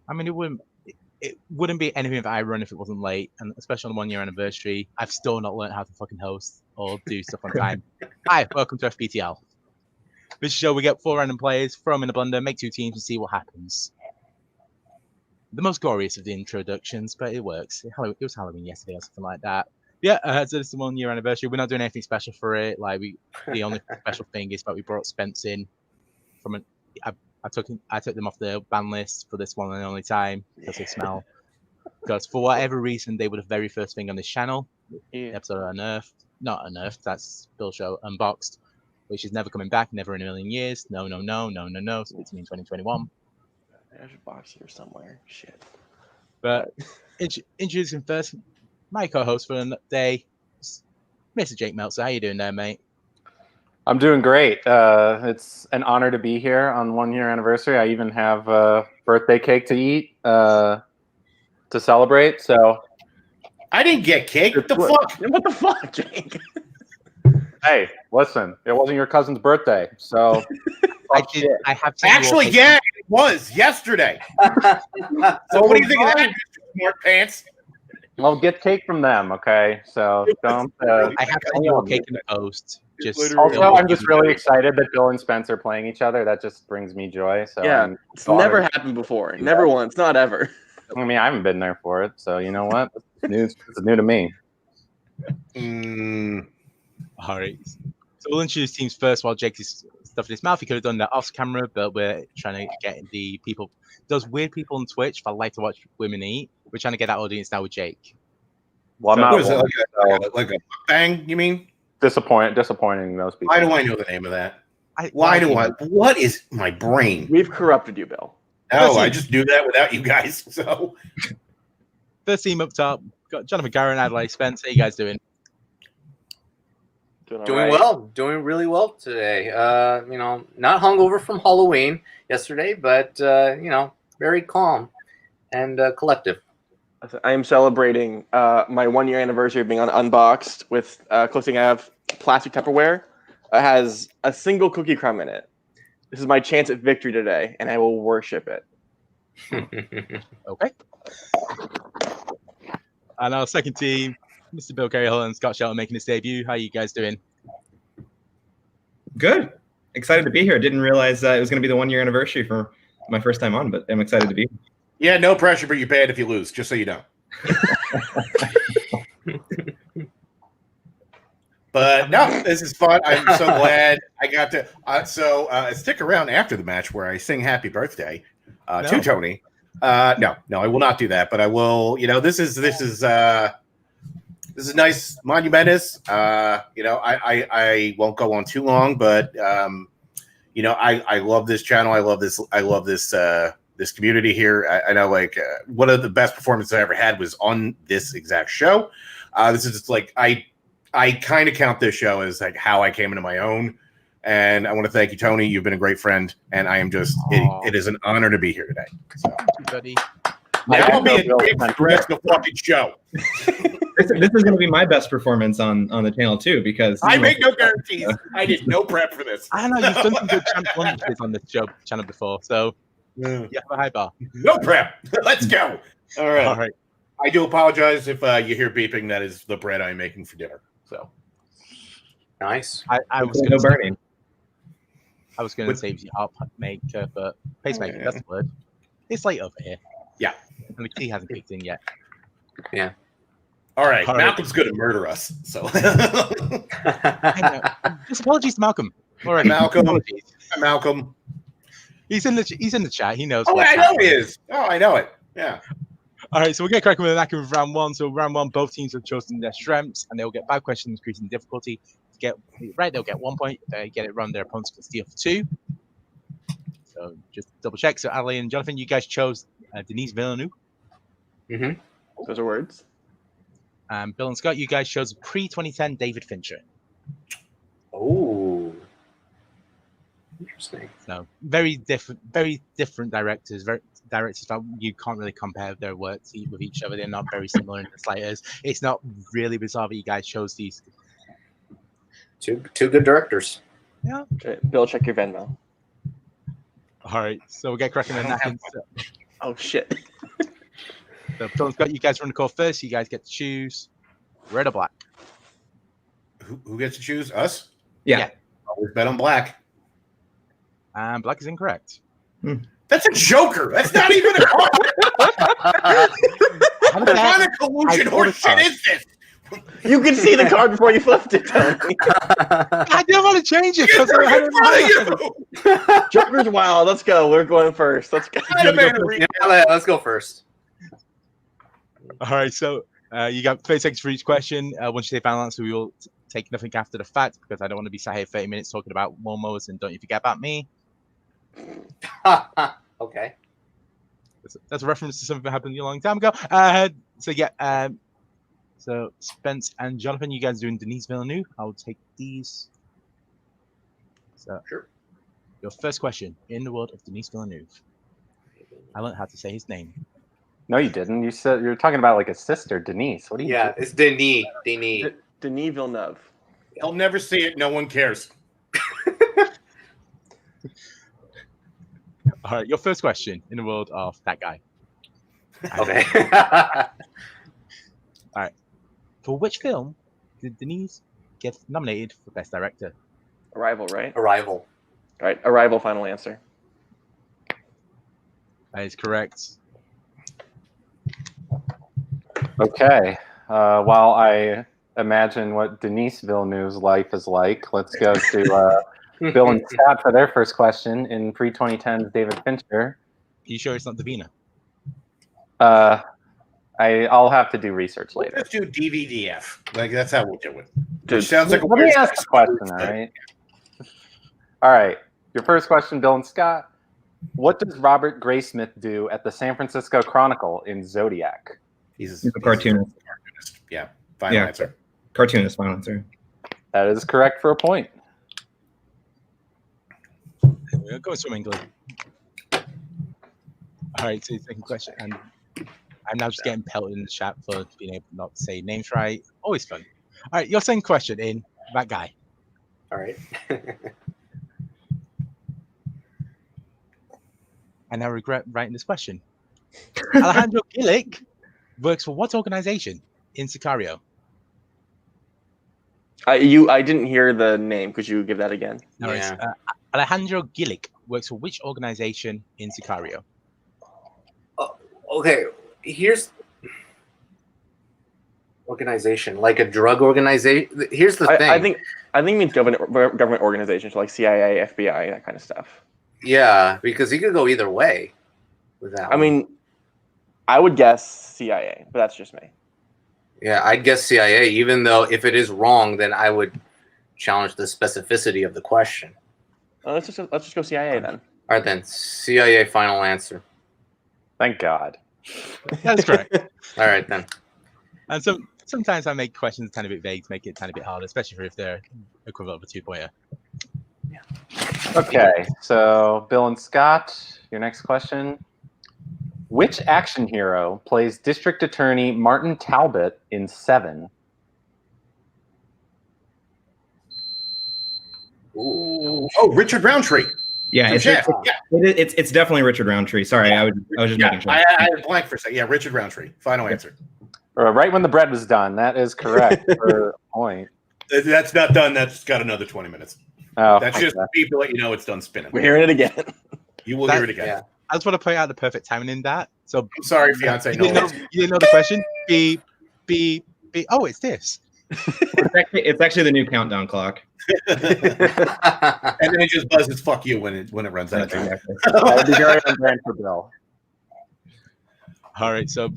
I mean, it wouldn't be anything that I run if it wasn't late, and especially on the 1 year anniversary, I've still not learned how to fucking host or do stuff on time. Hi, welcome to FPTL. This show we get 4 random players, throw them in a blender, make 2 teams, and see what happens. The most glorious of the introductions, but it works. It was Halloween yesterday or something like that. Yeah, so this is the 1 year anniversary. We're not doing anything special for it. Like the only special thing is that we brought Spence in from I took them off the ban list for this one and only time because they smell. Because for whatever reason, they were the very first thing on this channel. The episode of not Unearthed. That's Bill show Unboxed, which is never coming back, never in a million years. No. So it's in 2021. There's a box here somewhere. Shit. But introducing first, my co-host for the day, Mr. Jake Meltzer. How you doing there, mate? I'm doing great. It's an honor to be here on 1 year anniversary. I even have a birthday cake to eat to celebrate. So I didn't get cake. What the fuck? What the fuck, Jake? Hey, listen, it wasn't your cousin's birthday, so I have to actually, yeah, it was yesterday. So what do you think of that, Mr. Smart Pants? Well, get cake from them, okay? So don't. I have to do a cake in the post. Also, I'm just really excited that Bill and Spence are playing each other. That just brings me joy. So yeah, it's never happened before. Never once, not ever. I mean, I haven't been there for it, so you know what? It's new to me. All right. So we'll introduce teams first while Jake is stuffing his mouth. He could have done that off camera, but we're trying to get the people, those weird people on Twitch that like to watch women eat. We're trying to get that audience now with Jake. Well, so I'm not like a bang, you mean? Disappointing those people. Why do I know the name of that? What is my brain? We've corrupted you, Bill. No, I just do that without you guys. So first team up top, got Jonathan Caro and Adelaide Spence. How you guys doing? Doing well, doing really well today. Not hungover from Halloween yesterday, but very calm and collective. I am celebrating my 1 year anniversary of being on Unboxed with closing. I have plastic Tupperware. It has a single cookie crumb in it. This is my chance at victory today, and I will worship it. Okay. And our second team, Mr. Bill Cariola and Scott Shelton making his debut. How are you guys doing? Good. Excited to be here. Didn't realize it was going to be the 1 year anniversary for my first time on, but I'm excited to be here. Yeah, no pressure, but you're bad if you lose, just so you know. But no, this is fun. I'm so glad I got to. Stick around after the match where I sing happy birthday to Tony. No, I will not do that, but I will. This is nice monumentous. I won't go on too long, but I love this channel. I love this community here. I know, one of the best performances I ever had was on this exact show. This is just I kind of count this show as how I came into my own. And I want to thank you, Tony. You've been a great friend, and I am just it is an honor to be here today. So. Buddy. Now I'll be a dick for the rest of the fucking show. This is going to be my best performance on the channel too, because I make no guarantees. I did no prep for this. I know you've done some good challenges on this channel before, so you have a high bar. No prep. Let's go. All right. I do apologize if you hear beeping. That is the bread I'm making for dinner. So nice. I was no burning. I was going to say heart maker, but pacemaker. That's the word. It's late over here. Yeah, and the key hasn't kicked in yet. Yeah. All right. Malcolm's going to murder us. So just apologies to Malcolm. All right, Malcolm. Malcolm. He's in the chat. He knows. Oh, I know he is. Oh, I know it. Yeah. All right, so we'll get cracking with an with round one. So round one, both teams have chosen their strengths, and they'll get 5 questions, increasing difficulty. To get it right, they'll get 1 point. If they get it wrong, their opponents can steal for 2. So just double check. So Adelaide and Jonathan, you guys chose Denise Villeneuve. Mm-hmm. Those are words. Bill and Scott, you guys chose pre-2010 David Fincher. Oh, interesting. So very different directors. Directors that you can't really compare their work with each other. They're not very similar in the slightest. It's not really bizarre that you guys chose these. Two good directors. Yeah. Okay, Bill, check your Venmo. All right, so we'll get cracking on that. Oh shit. So John's got you guys run the call first. You guys get to choose red or black. Who gets to choose? Us? Yeah. Always bet on black. And black is incorrect. That's a joker. That's not even a What kind of collusion horse shit is this? You could see the card before you flipped it, Tony. I didn't want to change it because Joker's wild. Let's go. We're going first. Let's go. Let's go first. All right, so you got 30 seconds for each question. Once you say final answer, we will take nothing after the fact because I don't want to be sat here 30 minutes talking about lawnmowers and don't you forget about me. Okay. That's a reference to something that happened a long time ago. So Spence and Jonathan, you guys are doing Denise Villeneuve. I'll take these. So sure. Your first question in the world of Denise Villeneuve. I learned how to say his name. No, you didn't. You said you're talking about like a sister, Denise. What are you? Yeah, it's Denis. Denis. Denis Villeneuve. I'll never see it. No one cares. All right, your first question in the world of that guy. Okay. All right. For which film did Denise get nominated for Best Director? Arrival, right? Arrival. All right. Arrival. Final answer. That is correct. Okay. While I imagine what Denise Villeneuve's life is like, let's go to Bill and Scott for their first question in pre-2010's David Fincher. Are you sure it's not Davina? I'll have to do research later. Let's do DVDF. Like that's how we'll do it. Dude, Sounds like a Let me weird ask the question, all right? All right. Your first question, Bill and Scott. What does Robert Graysmith do at the San Francisco Chronicle in Zodiac? He's a cartoonist. Yeah. Final answer. Cartoonist. Final answer. That is correct for a point. We'll go swimming, England. All right, so second question, and I'm now just getting pelted in the chat for being able not to say names right. Always fun. All right, your second question in that guy. All right. I now regret writing this question. Alejandro Gillick works for what organization in Sicario? I didn't hear the name. Could you give that again? No, Yeah. it's, Alejandro Gillick works for which organization in Sicario? Okay, here's organization, like a drug organization. Here's the thing. I think it means government organizations like CIA, FBI, that kind of stuff. Yeah, because he could go either way with that. I mean, I would guess CIA, but that's just me. Yeah, I'd guess CIA, even though if it is wrong, then I would challenge the specificity of the question. Let's just go CIA then. All right, then. CIA final answer. Thank God. That's correct. All right, then. And so sometimes I make questions a tiny bit vague to make it a tiny bit harder, especially if they're equivalent of a 2-pointer. Okay, so Bill and Scott, your next question. Which action hero plays District Attorney Martin Talbot in Seven? Ooh. Oh, Richard Roundtree. Yeah, From Shaft. Yeah. it's definitely Richard Roundtree. Sorry, I was just making sure. I had a blank for a second. Yeah, Richard Roundtree. Final answer. Right when the bread was done. That is correct for a point. That's not done. That's got another 20 minutes. Oh, That's just me to let you know it's done spinning. We're hearing it again. You will hear it again. Yeah. I just want to point out the perfect timing in that. So I'm sorry, fiance. you didn't know the question. Beep, beep, beep. Oh, it's this. It's actually the new countdown clock. And then it just buzzes "fuck you" when it runs out of time. Exactly. that would be very on brand for Bill. All right, so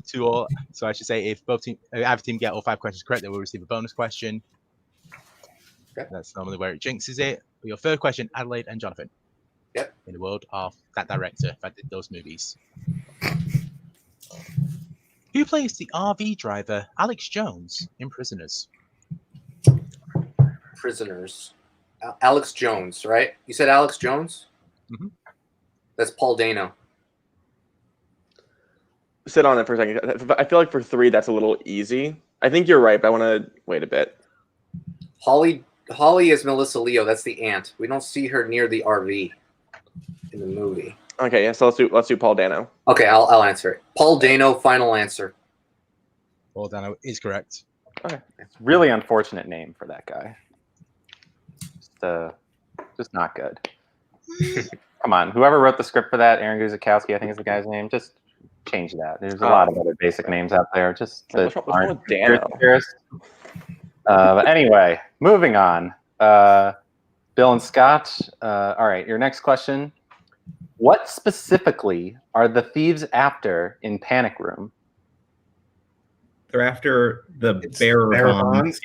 I should say if both either team get all 5 questions correct, they will receive a bonus question. Okay. That's normally where it jinxes it. But your third question, Adelaide and Jonathan. Yep. In the world of that director that did those movies. Who plays the RV driver Alex Jones in Prisoners? Prisoners. Alex Jones, right? You said Alex Jones? Mm-hmm. That's Paul Dano. Sit on it for a second. I feel like for 3, that's a little easy. I think you're right, but I want to wait a bit. Holly is Melissa Leo. That's the aunt. We don't see her near the RV in the movie. Okay, yeah. So let's do Paul Dano. Okay, I'll answer it. Paul Dano, final answer. Paul Dano is correct. It's really unfortunate name for that guy. Just not good. Come on, whoever wrote the script for that, Aaron Guzikowski, I think is the guy's name. Just change that. There's a lot of other basic names out there. Just What's that wrong aren't with Dano? But anyway, moving on. Bill and Scott. All right, your next question. What specifically are the thieves after in Panic Room? They're after the bearer bonds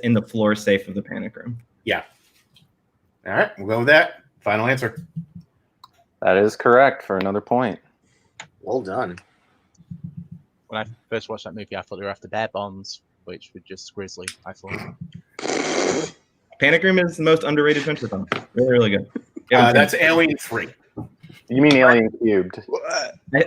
in the floor safe of the Panic Room. Yeah. All right, we'll go with that. Final answer. That is correct for another point. Well done. When I first watched that movie, I thought they were after bear bonds, which were just grisly. I thought. Panic Room is the most underrated adventure film. Really, really good. Yeah, That's Alien 3. You mean Alien Cubed?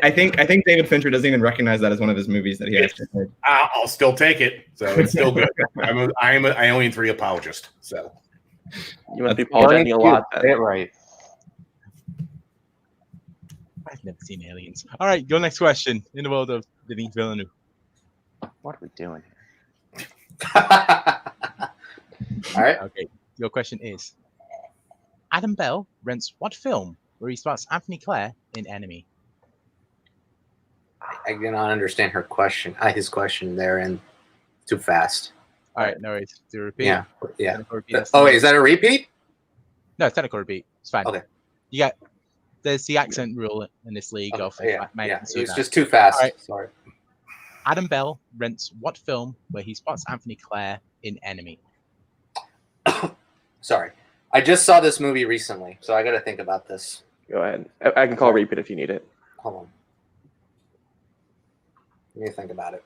I think David Fincher doesn't even recognize that as one of his movies that he actually made. I'll still take it, so it's still good. I am an Alien 3 apologist. So You must be apologizing a lot. Say Then. it right. I've never seen Aliens. All right, your next question. In the world of Denis Villeneuve. What are we doing here? All right. Okay, your question is: Adam Bell rents what film where he spots Anthony Clare in Enemy? I do not understand her question. His question there, and too fast. All right, no worries. To repeat. Yeah. Technical repeat, that's Oh, the- wait, is that a repeat? No, it's technical repeat. It's fine. Okay. You got. There's the accent rule in this league. Of Yeah. maintenance It was that. just too fast. All right. Sorry. Adam Bell rents what film where he spots Anthony Clare in Enemy? Sorry. I just saw this movie recently, so I got to think about this. Go ahead. I can call repeat if you need it. Hold on. Let me think about it.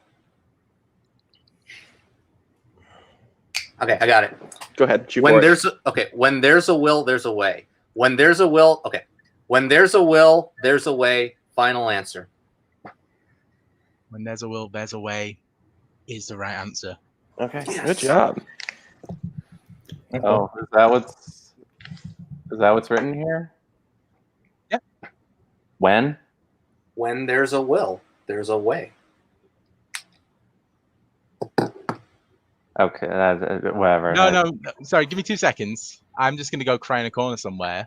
Okay, I got it. Go ahead. Shoot When for it. when there's a will, there's a way. When there's a will, okay. When there's a will, there's a way. Final answer. When there's a will, there's a way. Is the right answer. Okay. Yes. Good job. Oh, is that what's written here? Yeah. When? When there's a will, there's a way. Okay, whatever. No. Sorry, give me 2 seconds. I'm just gonna go cry in a corner somewhere.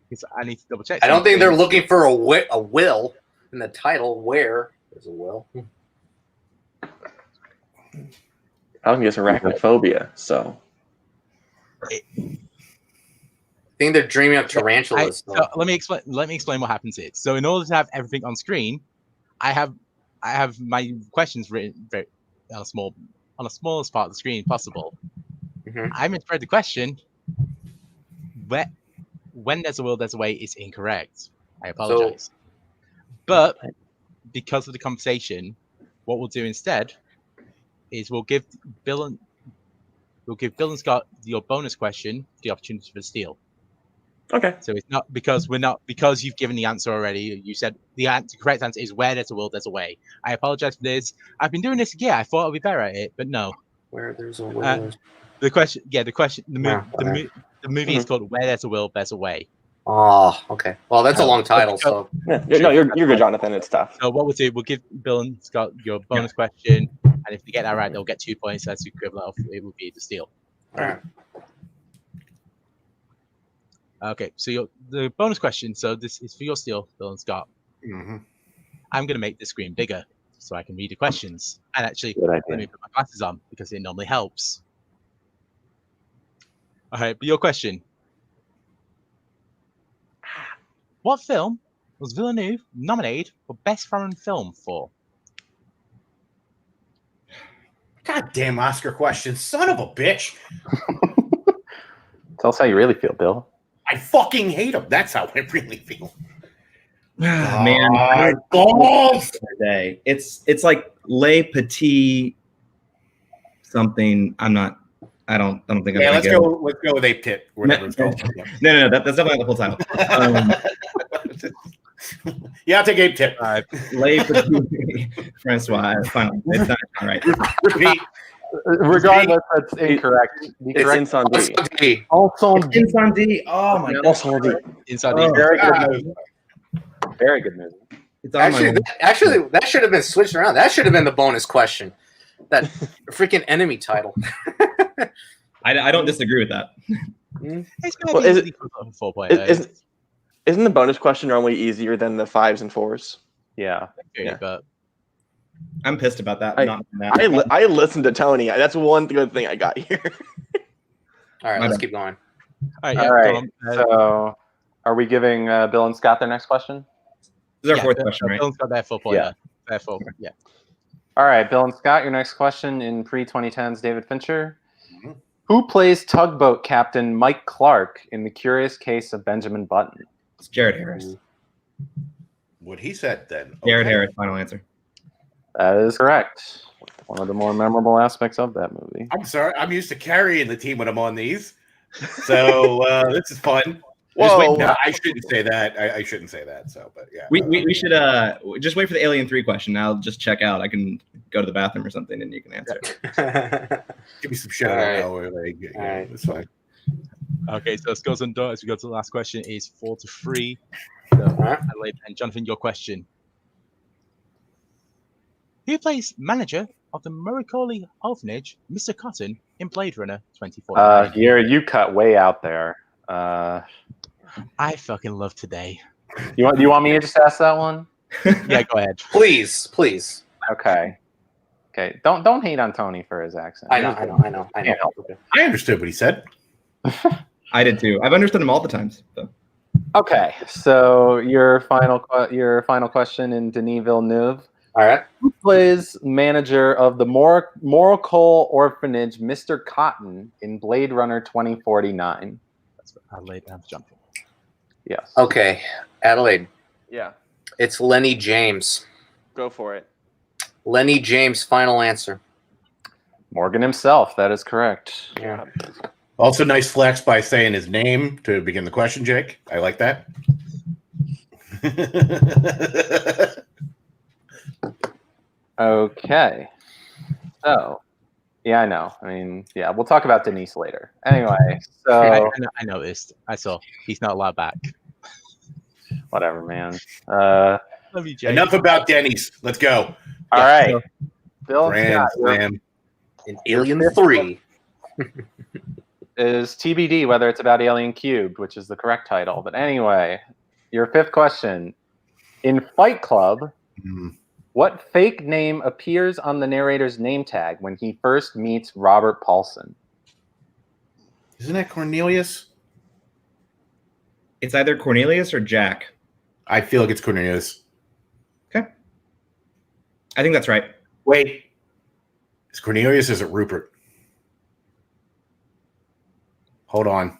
Because I need to double check. I don't think they're something. looking for a will in the title. Where there's a will. I was guessing arachnophobia. So I think they're dreaming of tarantulas. So let me explain what happens here. So in order to have everything on screen, I have my questions written very on the smallest part of the screen possible. Mhm. I misread the question. When there's a will, there's a way is incorrect. I apologize. But because of the conversation, what we'll do instead is we'll give Bill and Scott your bonus question the opportunity for steal. okay. So it's not because you've given the answer already. You said the correct answer is where there's a will, there's a way. I apologize for this. I've been doing this. Yeah, I thought I'd be better at it, but no. Where there's a will. The movie is called Where There's a Will, There's a Way. Oh, okay. Well, that's a long title, so Yeah. No, you're good, Jonathan. It's tough. So what we'll do, we'll give Bill and Scott your bonus question, and if they get that right, they'll get 2 points. That's the equivalent of it would be the steal. all right. Okay, so the bonus question. So this is for your steal, Bill and Scott. Mm-hmm. I'm going to make the screen bigger so I can read the questions. And actually, Good idea. let me put my glasses on because it normally helps. All right, but your question. What film was Villeneuve nominated for Best Foreign Film for? Goddamn Oscar question, son of a bitch! Tell us how you really feel, Bill. I fucking hate him. That's how I really feel. Man, balls! today it's like Le Petit something. I don't think I'm Yeah, gonna let's get go. Let's go with Ape Tip, whatever it's called. No, that's definitely not the full title. Yeah, I'll take Ape Tip. Le Petit Francois. Finally, it's not right. Repeat. Regardless, that's incorrect. Be It's correct. Insandi. Also, Insandi. Oh my god. Insandi. Inside Oh. very good movie. Very good movie. It's on my Actually, that should have been switched around. That should have been the bonus question. That freaking enemy title. I don't disagree with that. It's Well, gonna is be it- 4.0. Isn't the bonus question normally easier than the 5s and 4s? Yeah. Yeah. But I'm pissed about that. I- not that. I listened to Tony. That's one good thing I got here. All right, My let's bad. keep going. all right, All yeah, right. go on. So, are we giving Bill and Scott their next question? This is our Yeah, fourth question, right? Bill's got their 4.0. Yeah. Therefore, yeah. All right, Bill and Scott, your next question in pre-2010s David Fincher. Mhm. Who plays tugboat captain Mike Clark in The Curious Case of Benjamin Button? It's Jared Harris. What he said then. Jared Okay. Harris, final answer. That is correct. One of the more memorable aspects of that movie. I'm sorry. I'm used to carrying the team when I'm on these. So this is fun. Whoa. No, I shouldn't say that. I shouldn't say that. So, but yeah. We should just wait for the Alien 3 question. I'll just check out. I can go to the bathroom or something and you can answer it. give me some shit. All I right. don't know. Or like, yeah, All right. it's fine. Okay, so scores and as we go to the last question is 4-3. So, right. Adelaide and Jonathan, your question. Who plays manager of the Murray Orphanage, Mr. Cotton, in Blade Runner 2049? You cut way out there. I fucking love today. You want me to just ask that one? Yeah, go ahead. Please. Okay. Don't hate on Tony for his accent. I know. Can't help Okay. I understood what he said. I did too. I've understood him all the times. So. Okay, so your final question in Denis Villeneuve. All right. Who plays manager of the Morocco Orphanage, Mr. Cotton, in Blade Runner 2049? That's what Adelaide and Jonathan. Yes. Okay, Adelaide. Yeah, It's Lenny James. go for it. Lenny James, final answer. Morgan himself. That is correct. Yeah. Also, nice flex by saying his name to begin the question, Jake. I like that. Okay. So, yeah, I know. I mean, yeah, we'll talk about Denise later. Anyway, so I noticed. I saw. He's not allowed back. whatever, man. Love you, Jake. Enough about Denny's. Let's go. All right. Bill Grand Scott, your- Slam. In Alien 3. is TBD whether it's about Alien Cubed, which is the correct title. But anyway, your fifth question. In Fight Club, Mhm. what fake name appears on the narrator's name tag when he first meets Robert Paulson? Isn't that Cornelius? It's either Cornelius or Jack. I feel like it's Cornelius. Okay. I think that's right. Wait. Is Cornelius or is it Rupert? Hold on.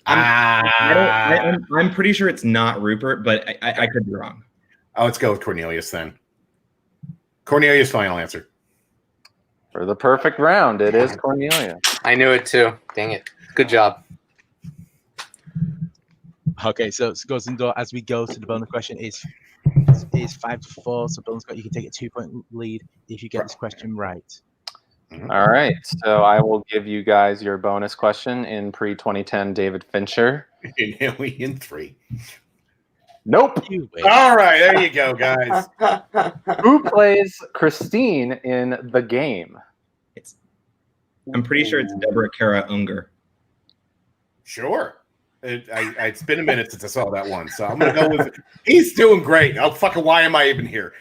I'm pretty sure it's not Rupert, but I could be wrong. Oh, let's go with Cornelius then. Cornelius, final answer. For the perfect round, it is Cornelia. I knew it too. Dang it. Good job. Okay, so it goes indoor as we go to the bonus question is 5-4. So Bill and Scott, you can take a 2-point lead if you get this question right. All right, so I will give you guys your bonus question in pre-2010 David Fincher. In Alien 3. Nope. You win. All right, there you go, guys. Who plays Christine in The Game? I'm pretty sure it's Deborah Kara Unger. Sure. It's been a minute since I saw that one, so I'm going to go with it. He's doing great. Oh, fucking, why am I even here?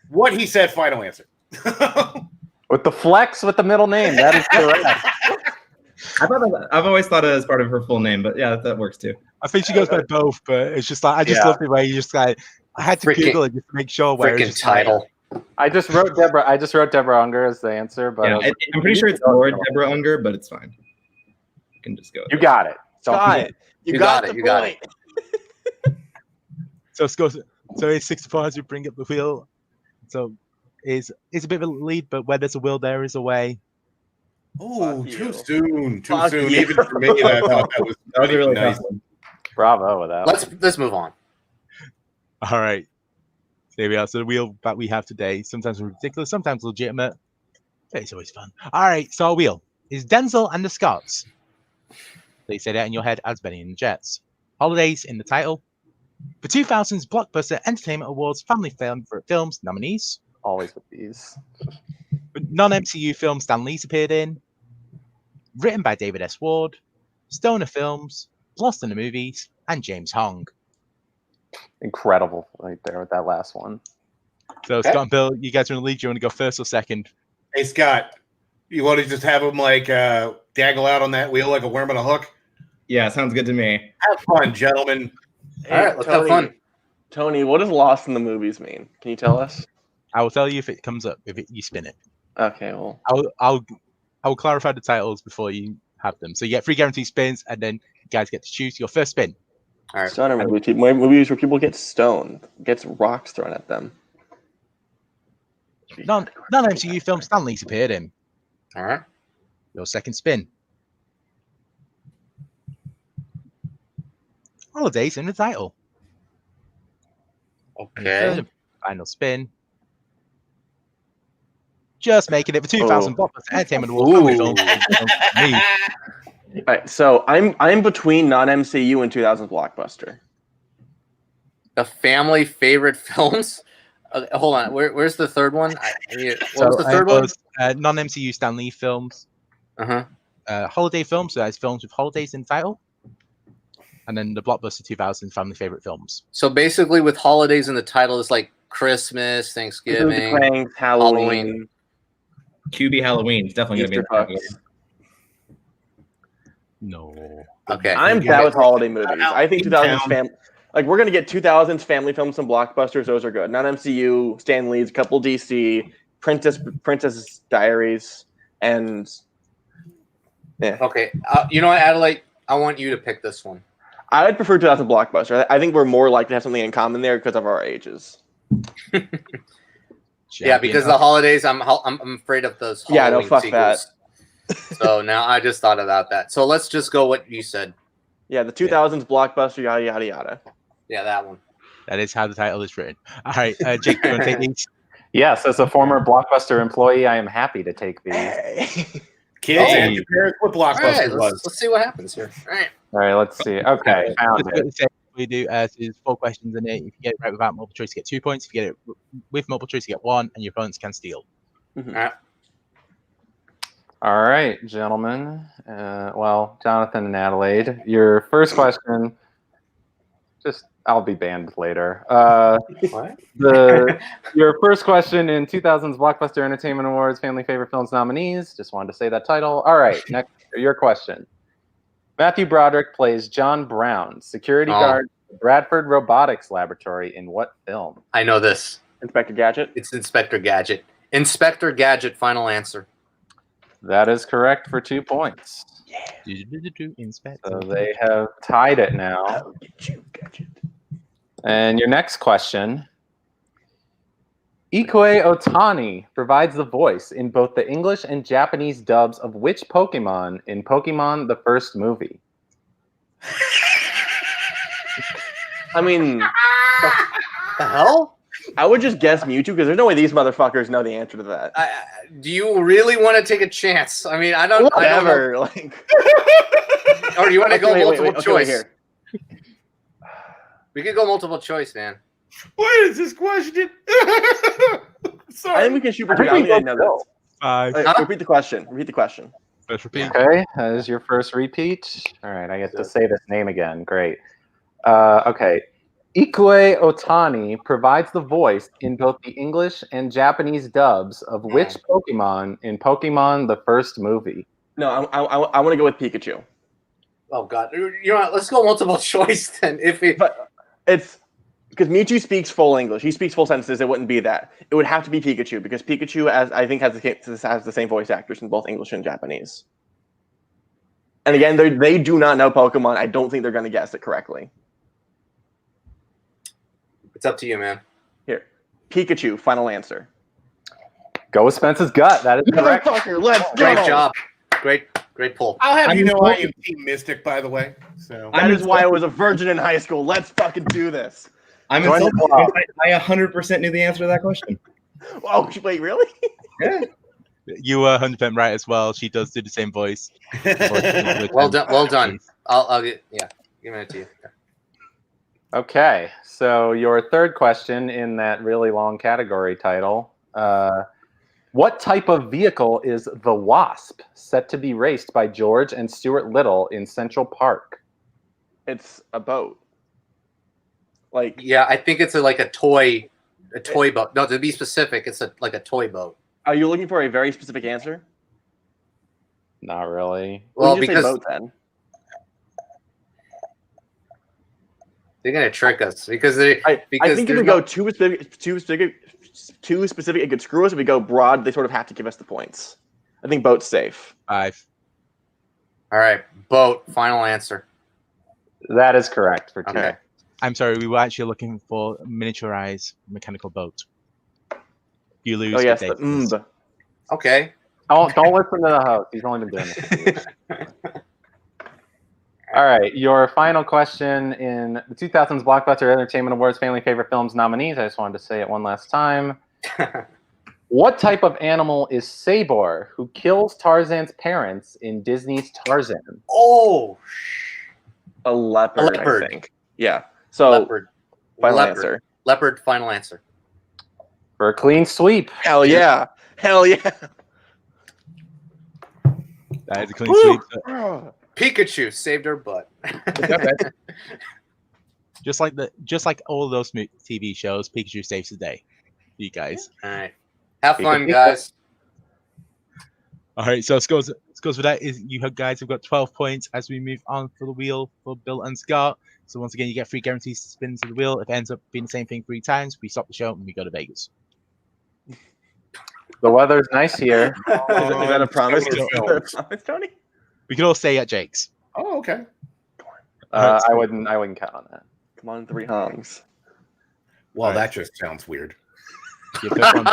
What he said, final answer. With the flex with the middle name, that is correct. I've always thought it as part of her full name, but yeah, that works too. I think she goes by both, but it's just like I just Yeah. love the way you just like I had to Freaking- Google it just to make sure where it's Freaking just like- title. I just wrote Deborah Unger as the answer, but Yeah, I'm pretty sure it's Lord Deborah Unger, but it's fine. You can just go. You got it. Don't Got forget. it. You You got got it, the you got point. So it's it's 6-4 as we bring up the wheel. So it's a bit of a lead, but where there's a will, there is a way. Oh, Fuck too you. soon. Too Fuck soon. you. Even for me, I thought that was That was a really nice. tough one. Bravo with that. Let's move on. All right. So here we are. So the wheel that we have today, sometimes ridiculous, sometimes legitimate. It's always fun. All right, so wheel is Denzel and the Scots. They say that in your head as Benny and the Jets. Holidays in the title. The 2000's Blockbuster Entertainment Awards Family Favorite Films nominees. Always with these. Non-MCU film Stan Lee's appeared in. Written by David S. Ward. Stoner Films. Lost in the Movies. And James Hong. Incredible right there with that last one. So Okay. Scott and Bill, you guys are in the lead. Do you want to go first or second? Hey, Scott, you want to just have him like dangle out on that wheel like a worm on a hook? Yeah, sounds good to me. Have fun, gentlemen. All right, let's have fun. Tony, what does Lost in the Movies mean? Can you tell us? I will tell you if it comes up, you spin it. Okay, well. I'll clarify the titles before you have them. So you get 3 guaranteed spins, and then you guys get to choose your first spin. All right. Stoner movies where people get stoned, gets rocks thrown at them. Non-MCU film Stan Lee's appeared in. All right. Your second spin. Holidays in the title. And Okay. third and final spin. Just making it for 2000 Blockbuster Entertainment Awards Family Films. All right, so I'm between non-MCU and 2000s Blockbuster. The family favorite films. Hold on. Where's the third one? What was the third one? Non-MCU Stan Lee films. Uh-huh. Holiday films, so that's films with holidays in the title. And then the Blockbuster 2000 family favorite films. So basically, with holidays in the title, it's like Christmas, Thanksgiving, Cranks, Halloween. QB Halloween is definitely going to Easter be in Pucks. No. Okay. I'm bad with holiday movies. I think 2000s we're gonna get 2000s family films and blockbusters. Those are good. Non-MCU, Stan Lee's, couple DC, Princess Diaries, and Okay. You know what, Adelaide? I want you to pick this one. I would prefer 2000 blockbuster. I think we're more likely to have something in common there because of our ages. Yeah, because the holidays, I'm afraid of those. Yeah, no, Halloween fuck sequels. So now I just thought about that. So let's just go what you said. Yeah, the 2000s blockbuster, yada yada yada. Yeah, that one. That is how the title is written. All right, Jake, do you want to take these? Yes, as a former Blockbuster employee, I am happy to take these. Kids Hey. and your parents, what All Blockbuster right, was. let's see what happens here. All right. All right, let's see. Okay, found Just it. to say, we do is 4 questions in it. If you get it right without multiple choice, you get 2 points. If you get it with multiple choice, you get 1, and your opponents can steal. All right, gentlemen. Well, Jonathan and Adelaide, your first question. I'll be banned later. What? Your first question in 2000's Blockbuster Entertainment Awards Family Favorite Films nominees. Just wanted to say that title. All right, next, your question. Matthew Broderick plays John Brown, security guard at the Bradford Robotics Laboratory in what film? I know this. Inspector Gadget. It's Inspector Gadget. Inspector Gadget, final answer. That is correct for 2 points. Inspector. So they have tied it now. I'll get you, Gadget. And your next question. Ikue Otani provides the voice in both the English and Japanese dubs of which Pokemon in Pokemon the first movie? I mean, The hell? I would just guess Mewtwo because there's no way these motherfuckers know the answer to that. Do you really want to take a chance? I mean, I don't know. Whatever. Like, Or do you want to go wait, multiple okay, choice? here. We could go multiple choice, man. What is this question? I Sorry. think we can shoot for I think 2. I'm we gonna both know know. this. 5. Wait, repeat the question. Repeat the question. First repeat. Okay, that is your first repeat. All right, I get to say this name again. Great. Okay. Ikue Otani provides the voice in both the English and Japanese dubs of which Pokemon in Pokemon the first movie? No, I want to go with Pikachu. Oh God! You know what? Let's go multiple choice then. But it's because Mewtwo speaks full English. He speaks full sentences. It wouldn't be that. It would have to be Pikachu because Pikachu, I think, has the same voice actors in both English and Japanese. And again, they do not know Pokemon. I don't think they're going to guess it correctly. It's up to you, man. Here, Pikachu. Final answer. Go with Spence's gut. That is correct. Motherfucker, let's go. Great job. Great pull. I'll have you I'm know I insulted. am Team Mystic, by the way. So That is why I was a virgin in high school. Let's fucking do this. I'm Join the insulted. club. I 100% knew the answer to that question. Oh, wait, really? Yeah. You were 100% right as well. She does do the same voice. Well done. Well done. I'll give it to you. Okay, so your third question in that really long category title. What type of vehicle is the Wasp set to be raced by George and Stuart Little in Central Park? It's a boat. Yeah, I think it's like a toy boat. No, to be specific, it's like a toy boat. Are you looking for a very specific answer? Not really. Well, you just say because boat then. they're gonna trick us because I think if there's we go too specific, it could screw us. If we go broad, they sort of have to give us the points. I think boat's safe. 5. All right, boat. Final answer. That is correct for 2. Okay. I'm sorry, we were actually looking for miniaturized mechanical boat. You lose. Oh yes, the Okay. Don't listen to the host. He's only been doing this. All right, your final question in the 2000s Blockbuster Entertainment Awards Family Favorite Films nominees. I just wanted to say it one last time. What type of animal is Sabor, who kills Tarzan's parents in Disney's Tarzan? Oh, a leopard. leopard. I think. Yeah. So leopard. final Leopard. answer. Leopard. Final answer. For a clean sweep. Hell yeah! Hell yeah! That is a clean sweep. Pikachu saved her butt. Just like all of those TV shows, Pikachu saves the day. You guys. All right. Have fun, guys. All right. So scores for that is you guys have got 12 points as we move on for the wheel for Bill and Scott. So once again, you get 3 guarantees to spin to the wheel. If it ends up being the same thing 3 times, we stop the show and we go to Vegas. The weather's nice here. Is that a promise? Is that a promise, Tony? We can all stay at Jake's. Oh, okay. I wouldn't count on that. Come on, 3 hongs. Well, that just sounds weird. Your first one.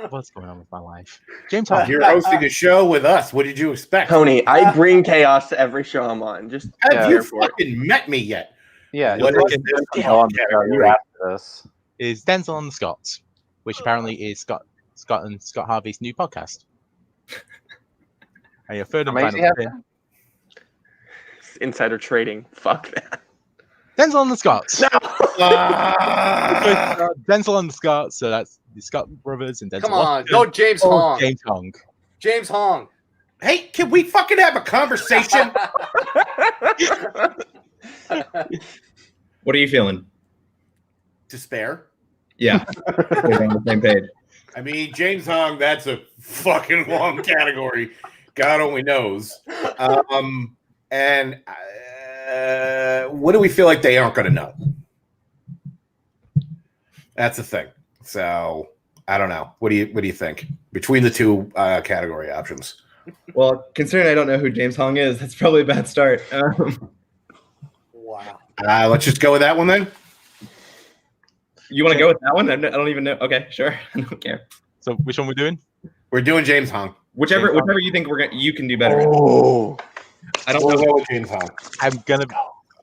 What's going on with my life? James Hall. You're hosting a show with us. What did you expect? Tony, I bring chaos to every show I'm on. Just Have you fucking met me yet? Yeah, What you is this on the show, you asked this. Is Denzel on the Scots, which apparently is Scott and Scott Harvey's new podcast. And your third and final spin. Insider trading. Fuck that. Denzel on the Scots. No. Denzel on the Scots. So that's the Scott brothers and Denzel. Come on, go James Hong. James Hong. James Hong. Hey, can we fucking have a conversation? What are you feeling? Despair. Yeah, we're on the same page. I mean, James Hong, that's a fucking long category. God only knows. And what do we feel like they aren't going to know? That's the thing. So I don't know. What do you think between the 2 category options? Well, considering I don't know who James Hong is, that's probably a bad start. Wow. Let's just go with that one then. You want to go with that one? I don't even know. Okay, sure. I don't care. So which one we're doing? We're doing James Hong. Whichever you think you can do better. Oh. I don't We'll know. go with James Hong.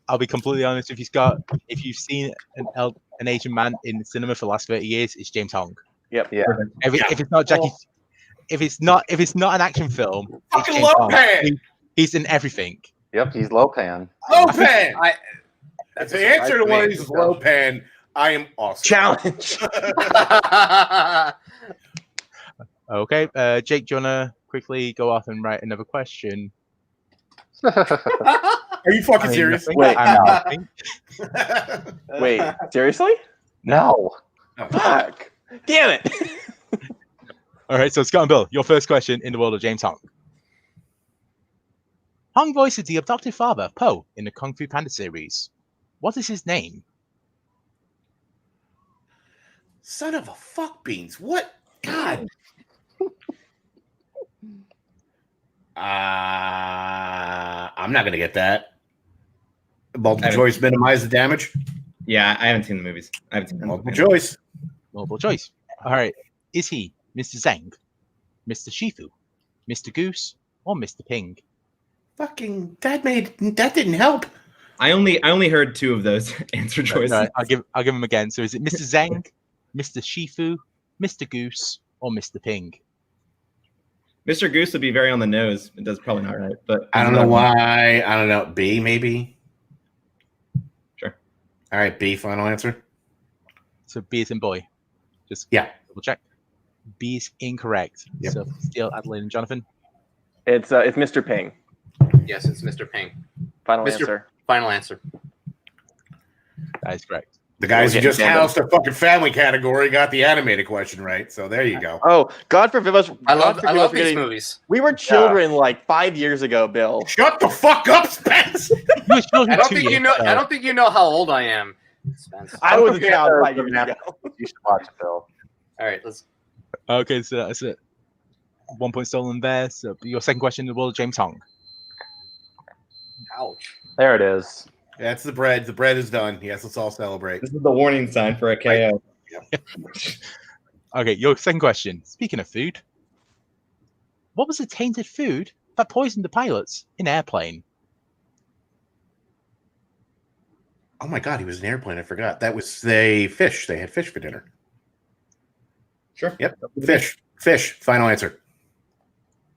I'll be completely honest with you, Scott. If you've seen an Asian man in cinema for the last 30 years, it's James Hong. Yep. Yeah. If it's not Jackie, if it's not an action film, it's Fucking James Hong. Lopan. He's in everything. Yep, he's Lopan. Lopan. That's If the answer to one of these is Lopan, I am awesome. Challenge. Okay, Jake, do you wanna quickly go off and write another question? Are you fucking serious? Wait. I'm Wait, seriously? No. Fuck. Damn it. All right, so Scott and Bill, your first question in the world of James Hong. Hong voices the adoptive father, Po, in the Kung Fu Panda series. What is his name? Son of a fuck beans. What? God. I'm not going to get that. Multiple choice, minimize the damage. Yeah, I haven't seen the movies. I haven't seen them. Multiple choice. Multiple choice. All right, is he Mr. Zeng, Mr. Shifu, Mr. Goose, or Mr. Ping? Fucking that didn't help. I only heard 2 of those answer choices. Right, I'll give him again. So is it Mr. Zeng, Mr. Shifu, Mr. Goose, or Mr. Ping? Mr. Goose would be very on the nose. It does probably not right, but I don't know why. I don't know. B, maybe? Sure. All right, B, final answer. So B is in boy. Just Yeah. double check. B is incorrect. Yep. So Steele, Adelaide, and Jonathan. It's Mr. Ping. Yes, it's Mr. Ping. Final Mr. answer. Final answer. That is correct. The guys who Okay, just housed the fucking family category got the animated question right. So there you go. Oh, God forgive us. I God forgive love us these getting- movies. We were children like 5 years ago, Bill. Shut the fuck up, Spence. You were I don't 2 think you years know. ago. I don't think you know how old I am, Spence. I was a Okay, child so 5 years the ago. You should watch it, Bill. All right, let's. Okay, so that's it. 1 point stolen there. So your second question will James Hong. Ouch. There it is. That's the bread. The bread is done. Yes, let's all celebrate. This is the warning sign for a KO. Okay, your second question. Speaking of food, what was the tainted food that poisoned the pilots in Airplane? Oh my God, he was in an airplane. I forgot. That was fish. They had fish for dinner. Sure. Yep. Fish. Fish. Final answer.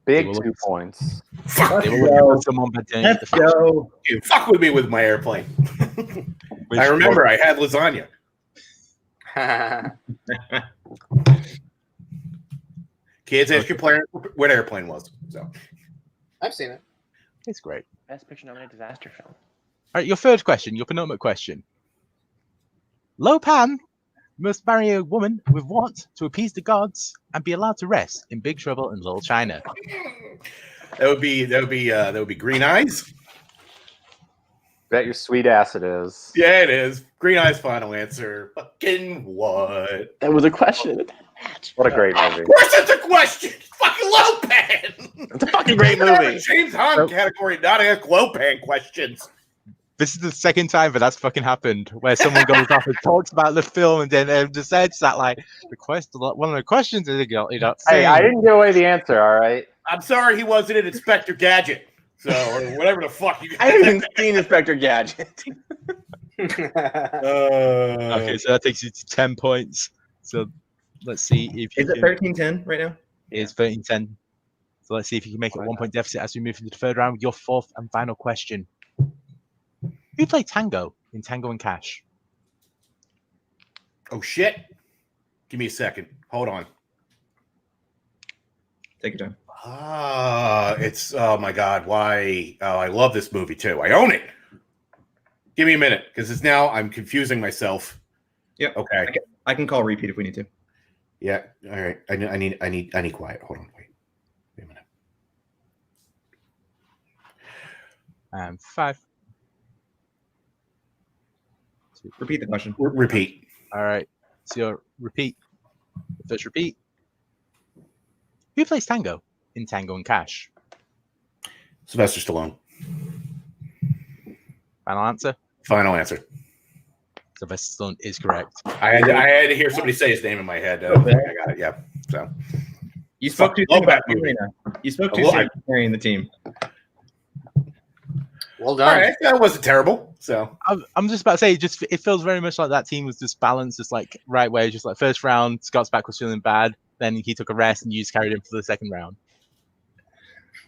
They Big were 2 looking- points. Fuck They were you. looking for someone that didn't Let's go. You fuck with me with my airplane. Which I remember I had lasagna. Kids, ask your player what airplane was. So I've seen it. It's great. Best Picture nominated disaster film. All right, your third question, your penultimate question. Lo Pan must marry a woman with what to appease the gods and be allowed to rest in Big Trouble in Little China? that would be Green Eyes. Bet your sweet ass it is. Yeah, it is. Green Eyes. Final answer. Fucking what? That was a question. What a great movie. Of course, it's a question. Fucking Lopan. It's a fucking great Even have a movie. James Hahn category, not ask Lopan questions. This is the second time that that's fucking happened, where someone goes off and talks about the film and then just says that like the question, one of the questions is you know, Hey, I didn't give away the answer, all right? I'm sorry he wasn't in Inspector Gadget. So, or whatever the fuck you I haven't even seen Inspector Gadget. Okay, so that takes you to 10 points. So let's see if you Is it can. 13-10 right now? It's 13-10. So let's see if you can make it a 1 point deficit as we move into the third round with your fourth and final question. Who played Tango in Tango and Cash? Oh shit! Give me a second. Hold on. Take your time. It's oh my god, why? Oh, I love this movie too. I own it. Give me a minute, because it's now I'm confusing myself. Yep. Okay. I can call repeat if we need to. Yeah. All right. I need quiet. Hold on. Wait a minute. And 5. Repeat the question. Repeat. All right. So your repeat. The first repeat. Who plays Tango in Tango and Cash? Sylvester Stallone. Final answer. Final answer. Sylvester Stallone is correct. I had to hear somebody say his name in my head. I got it. Yeah. So You spoke too Love soon about that movie. Marina. You spoke too Well, soon I- about carrying the team. Well all done. right, that wasn't terrible. So I'm just about to say, just it feels very much like that team was just balanced, just like right way, just like first round, Scott's back was feeling bad, then he took a rest and you just carried him for the second round.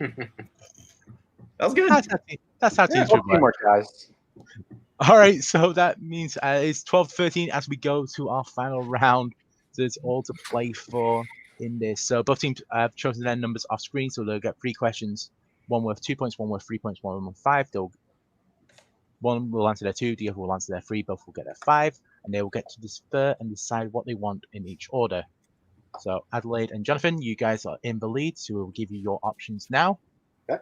That was good. That's how teams should work. Teamwork, guys. All right, so that means it's 12-13 as we go to our final round. So it's all to play for in this. So both teams have chosen their numbers off screen, so they'll get 3 questions. One worth 2 points, one worth 3 points, one worth 5. One will answer their 2, the other will answer their 3. Both will get their 5, and they will get to defer and decide what they want in each order. So Adelaide and Jonathan, you guys are in the lead, so we'll give you your options now. Okay.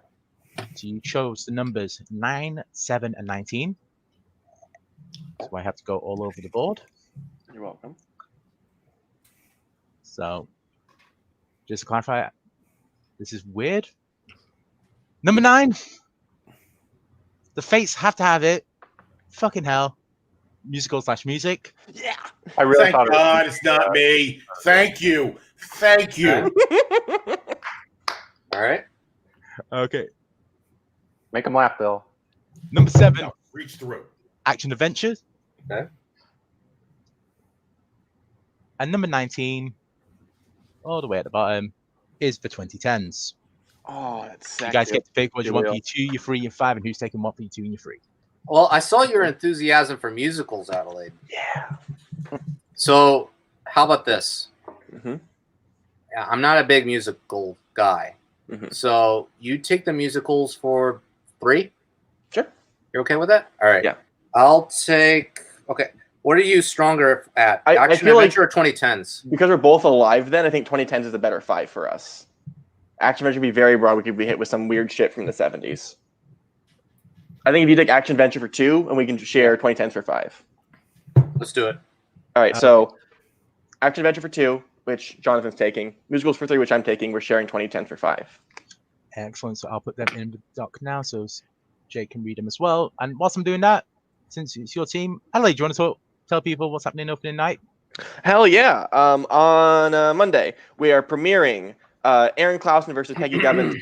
So you chose the numbers 9, 7, and 19. So I have to go all over the board. You're welcome. So just to clarify, this is weird. Number 9. The Fates have to have it. Fucking hell. Musical/music. Yeah. I really thank thought God it's not me. Thank you. Thank you. All right. Okay. Make them laugh, Bill. Number 7. No, reach through. Action Adventures. Okay. And number 19. all the way at the bottom is the 2010s. Oh, that's sick. You guys dude. get to pick what you Good want for wheel. your 2, your 3, your 5, and who's taking what for your 2 and your 3. Well, I saw your enthusiasm for musicals, Adelaide. Yeah. So, how about this? Mm-hmm. Yeah, I'm not a big musical guy. Mhm. So, you take the musicals for 3? Sure. You're okay with that? All right. Yeah. I'll take. Okay. What are you stronger at? I Action feel like- Adventure or 2010s? Because we're both alive then, I think 2010s is a better 5 for us. Action Adventure would be very broad. We could be hit with some weird shit from the 70s. I think if you take Action Adventure for 2, and we can share 2010s for 5. Let's do it. All right, so Action Adventure for 2, which Jonathan's taking. Musicals for 3, which I'm taking. We're sharing 2010s for 5. Excellent. So I'll put them in the doc now so Jake can read them as well. And whilst I'm doing that, since it's your team, Adelaide, do you want to tell people what's happening opening night? Hell yeah. On Monday, we are premiering Aaron Clausen versus Peggy Devins.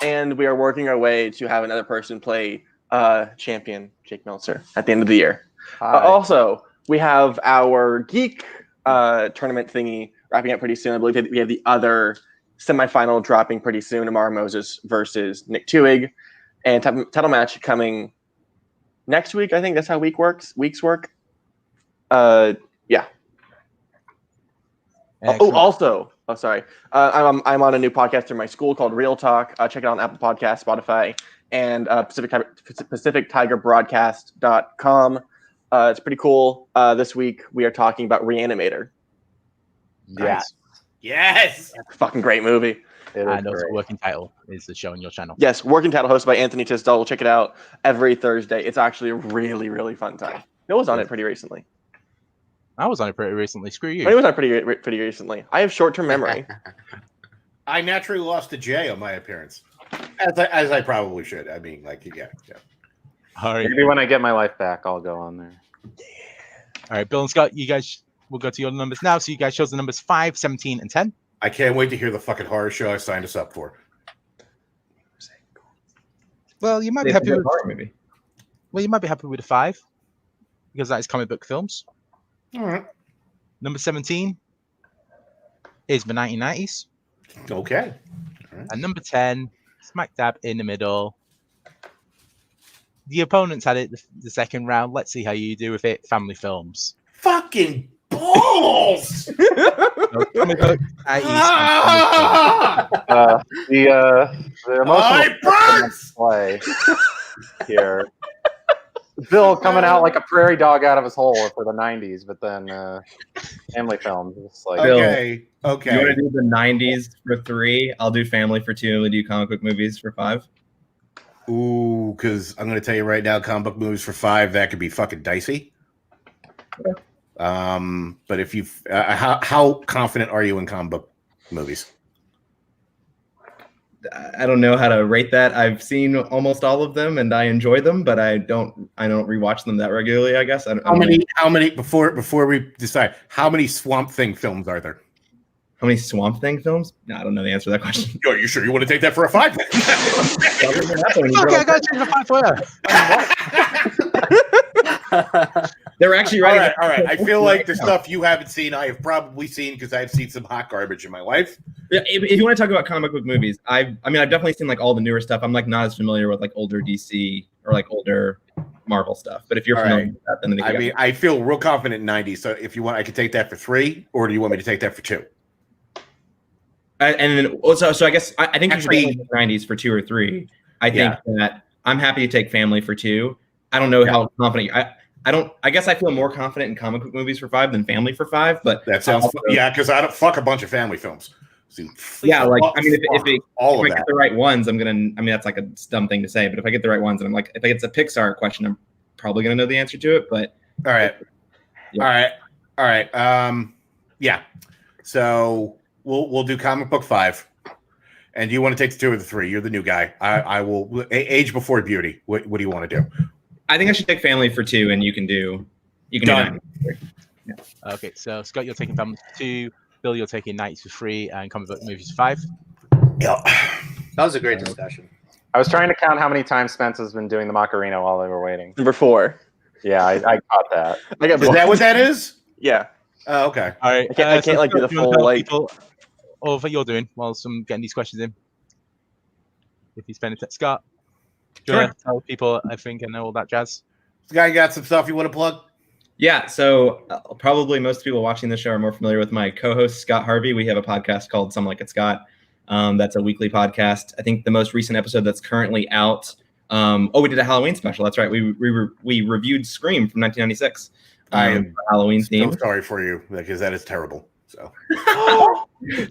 And we are working our way to have another person play champion Jake Meltzer at the end of the year. Also, we have our Geek tournament thingy wrapping up pretty soon. I believe we have the other semifinal dropping pretty soon. Amara Moses versus Nick Tuig. And title match coming next week. I think that's how weeks work. Yeah. Sorry. I'm on a new podcast through my school called Real Talk. Check it out on Apple Podcasts, Spotify, and PacificTigerBroadcast.com. It's pretty cool. This week we are talking about Reanimator. Nice. Yes. It's a fucking great movie. It And is also great. working title is the show on your channel. Yes, Working Title hosted by Anthony Tisdall. Check it out every Thursday. It's actually a really, really fun time. Bill was on it pretty recently. I was on it pretty recently. Screw you. He was on it pretty recently. I have short-term memory. I naturally lost to Jay on my appearance, as I probably should. I mean, like, yeah. All right. Maybe when I get my life back, I'll go on there. All right, Bill and Scott, you guys will go to your numbers now. So you guys chose the numbers 5, 17, and 10. I can't wait to hear the fucking horror show I signed us up for. Well, you might be It's a happy good with. horror movie. Well, you might be happy with a 5 because that is comic book films. All right. Number 17 is the 1990s, Okay. and number 10, smack dab in the middle. The opponents had it the second round. Let's see how you do with it. Family films. Fucking balls! So, comic book, 90s, and Ah! The I emotional burns! play here. Bill coming out like a prairie dog out of his hole for the 90s, but then family films. It's like, Bill, Okay. You want to Okay. do the 90s for 3? I'll do family for 2, and we'll do comic book movies for 5. Ooh, because I'm going to tell you right now, comic book movies for 5, that could be fucking dicey. Okay. But if you, how confident are you in comic book movies? I don't know how to rate that. I've seen almost all of them, and I enjoy them, but I don't rewatch them that regularly. I guess. How many before we decide, how many Swamp Thing films are there? How many Swamp Thing films? No, I don't know the answer to that question. Are you sure you want to take that for a 5? Okay, I got to change the 5 for you. They're actually All writing. right, all right. I feel like the Right now. stuff you haven't seen, I have probably seen because I've seen some hot garbage in my life. Yeah, if you want to talk about comic book movies, I've definitely seen like all the newer stuff. I'm like not as familiar with like older DC or like older Marvel stuff. But if you're All familiar right. with that, then I think I you mean, I feel real confident in 90. So if you want, I could take that for 3, or do you want me to take that for 2? and then also, so I guess I think you should Actually- be in the 90s for 2 or 3. I think that I'm happy to take family for 2. I don't know how confident I guess I feel more confident in comic book movies for 5 than family for 5. But That sounds also, because I don't fuck a bunch of family films. So, yeah, like I mean, if all I of get that. the right ones, I'm gonna. I mean, that's like a dumb thing to say, but if I get the right ones, and I'm like, if it's a Pixar question, I'm probably gonna know the answer to it. But All right. Yeah. All right. Yeah. So we'll do comic book 5. And you want to take the 2 or the 3? You're the new guy. I will age before beauty. What do you want to do? I think I should take family for 2, and you can do. Done. Okay, so Scott, you're taking family for 2. Bill, you're taking nights for 3, and comic book movies for 5. Yeah. That was a great discussion. I was trying to count how many times Spence has been doing the Macarena while they were waiting. Number 4. Yeah, I caught that. I got Is that what that is? Yeah. Oh, okay. All right. I can't like do the do you wanna full tell like. people all what you're doing while I'm getting these questions in. If you spend it, Scott, do you want to tell people everything and all that jazz? Guy, you got some stuff you want to plug? Yeah, so probably most people watching the show are more familiar with my co-host Scott Harvey. We have a podcast called Some Like It Scott. That's a weekly podcast. I think the most recent episode that's currently out. We did a Halloween special. That's right. We reviewed Scream from 1996. I am Halloween theme. So sorry for you because that is terrible. So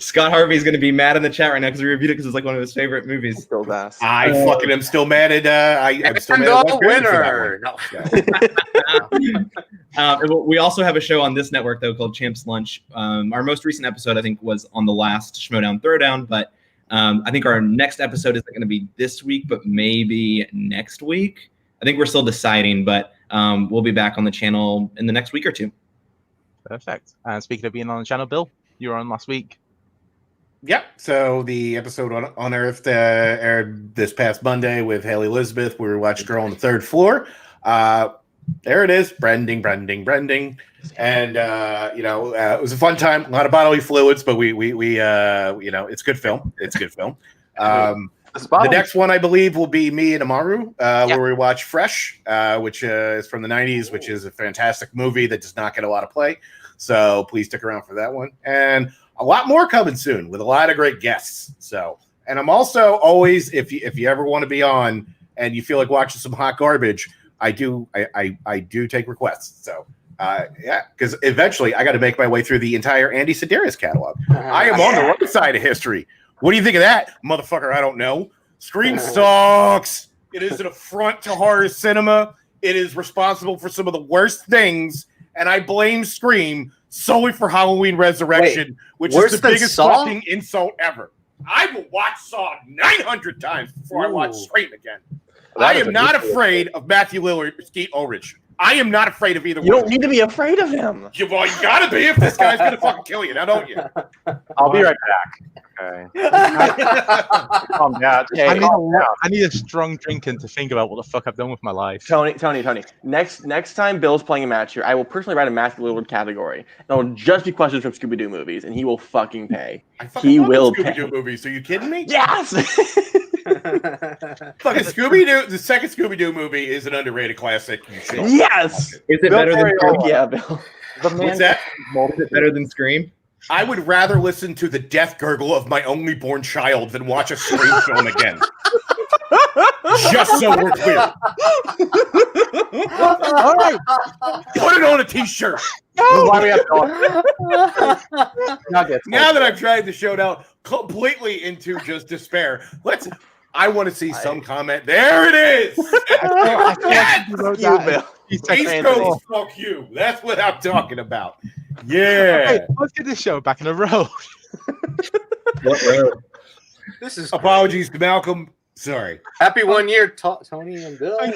Scott Harvey is going to be mad in the chat right now because we reviewed it because it's like one of his favorite movies. Still ass. I fucking am still mad at. I'm still mad at winner. No. We also have a show on this network though called Champs Lunch. Our most recent episode I think was on the last Schmodown Throwdown, but I think our next episode isn't going to be this week, but maybe next week. I think we're still deciding, but we'll be back on the channel in the next week or two. Perfect. And speaking of being on the channel, Bill, you were on last week. Yep. So the episode on Unearthed aired this past Monday with Haley Elizabeth. We watched Girl on the Third Floor. There it is. Branding. And, it was a fun time. A lot of bodily fluids, but we it's good film. The next one, I believe, will be me and Amaru, where we watch Fresh, which is from the 90s, which is a fantastic movie that does not get a lot of play. So please stick around for that one. And a lot more coming soon with a lot of great guests. So, and I'm also always, if you ever want to be on and you feel like watching some hot garbage, I do take requests. So, because eventually I got to make my way through the entire Andy Sedaris catalog. I am on the right side of history. What do you think of that, motherfucker? I don't know. Scream sucks. It is an affront to horror cinema. It is responsible for some of the worst things, and I blame Scream solely for Halloween Resurrection, which is the biggest fucking insult ever. I will watch Saw 900 times before I watch Scream again. I am not afraid of Matthew Lillard or Skeet Ulrich. I am not afraid of either one. You don't need to be afraid of him. You gotta be if this guy's gonna fucking kill you, now don't you? I'll be right back. Okay. Calm down. Okay. I need a strong drinking to think about what the fuck I've done with my life. Tony. Next time Bill's playing a match here, I will personally write a Matthew Lillard category. And it'll just be questions from Scooby-Doo movies, and he will fucking pay. He will pay. Scooby-Doo movies. Are you kidding me? Yes. Fucking Scooby-Doo. The second Scooby-Doo movie is an underrated classic. Yes. Is it better than Scream? Yeah, Bill. What's that? Is it better than Scream? I would rather listen to the death gurgle of my only born child than watch a Scream film again. Just so we're clear. All right. Put it on a t-shirt. Why we have Now that I've tried to show down completely into just despair, I want to see some comment. There it is. East Coast, fuck you. That's what I'm talking about. Yeah. Okay, let's get this show back in a row. What road? This is apologies to Malcolm. Sorry. Happy 1 year, Tony and Bill. I